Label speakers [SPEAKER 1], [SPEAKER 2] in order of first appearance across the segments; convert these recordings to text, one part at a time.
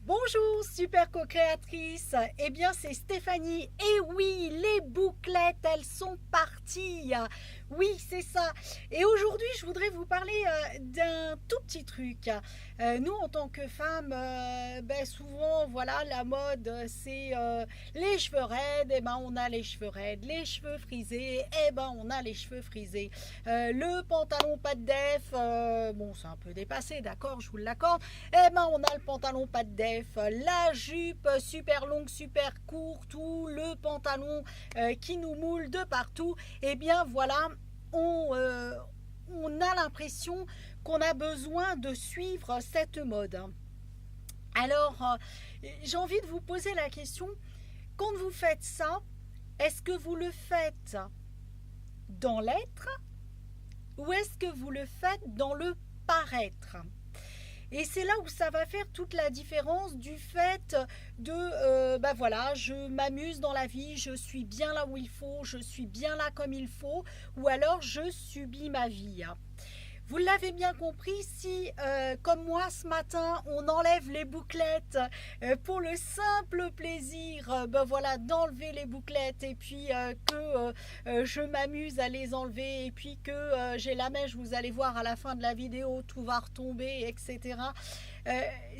[SPEAKER 1] Bonjour super co-créatrice, eh bien c'est Stéphanie, et oui les bouclettes elles sont parties, oui c'est ça, et aujourd'hui je voudrais vous parler d'un tout petit truc. Nous en tant que femmes, souvent voilà la mode c'est les cheveux raides, et ben on a les cheveux raides, les cheveux frisés, et ben on a les cheveux frisés, le pantalon pas de def, bon c'est un peu dépassé d'accord je vous l'accorde, et ben on a le pantalon pas de def, la jupe super longue, super courte ou le pantalon qui nous moule de partout, et bien voilà, on a l'impression qu'on a besoin de suivre cette mode. Alors, j'ai envie de vous poser la question, quand vous faites ça, est-ce que vous le faites dans l'être ou est-ce que vous le faites dans le paraître? Et c'est là où ça va faire toute la différence du fait de, voilà, je m'amuse dans la vie, je suis bien là où il faut, je suis bien là comme il faut, ou alors je subis ma vie. Vous l'avez bien compris, si comme moi ce matin on enlève les bouclettes pour le simple plaisir voilà, d'enlever les bouclettes, et puis que je m'amuse à les enlever, et puis que j'ai la mèche, vous allez voir à la fin de la vidéo tout va retomber, etc.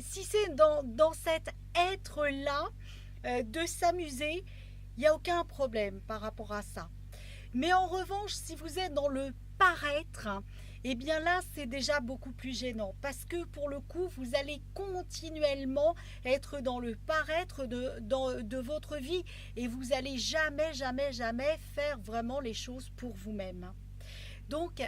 [SPEAKER 1] Si c'est dans cet être là de s'amuser, il n'y a aucun problème par rapport à ça. Mais en revanche, si vous êtes dans le paraître, eh bien là c'est déjà beaucoup plus gênant, parce que pour le coup vous allez continuellement être dans le paraître de votre vie, et vous allez jamais faire vraiment les choses pour vous-même. Donc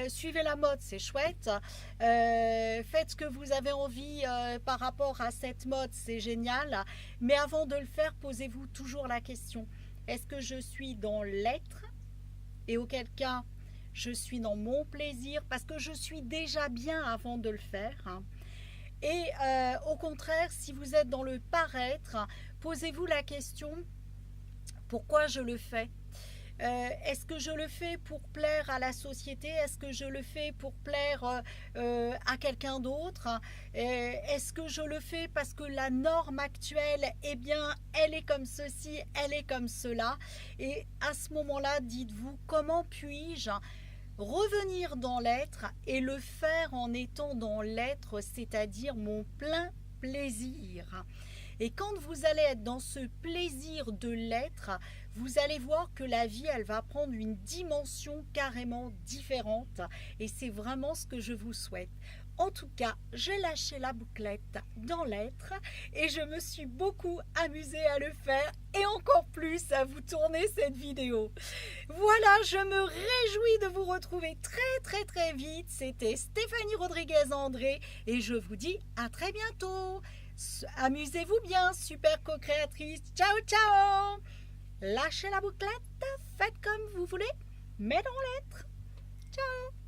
[SPEAKER 1] suivez la mode, c'est chouette, faites ce que vous avez envie par rapport à cette mode, c'est génial, mais avant de le faire, posez-vous toujours la question, est-ce que je suis dans l'être, et auquel cas je suis dans mon plaisir parce que je suis déjà bien avant de le faire. Et au contraire, si vous êtes dans le paraître, posez-vous la question, pourquoi je le fais? Est-ce que je le fais pour plaire à la société? Est-ce que je le fais pour plaire à quelqu'un d'autre? Est-ce que je le fais parce que la norme actuelle, eh bien, elle est comme ceci, elle est comme cela? Et à ce moment-là, dites-vous, comment puis-je revenir dans l'être et le faire en étant dans l'être, c'est-à-dire mon plein plaisir? Et quand vous allez être dans ce plaisir de l'être, vous allez voir que la vie, elle va prendre une dimension carrément différente. Et c'est vraiment ce que je vous souhaite. En tout cas, j'ai lâché la bouclette dans l'être et je me suis beaucoup amusée à le faire, et encore plus à vous tourner cette vidéo. Voilà, je me réjouis de vous retrouver très vite. C'était Stéphanie Rodriguez-André et je vous dis à très bientôt. Amusez-vous bien, super co-créatrice. Ciao, ciao. Lâchez la bouclette, faites comme vous voulez, mais dans l'être. Ciao.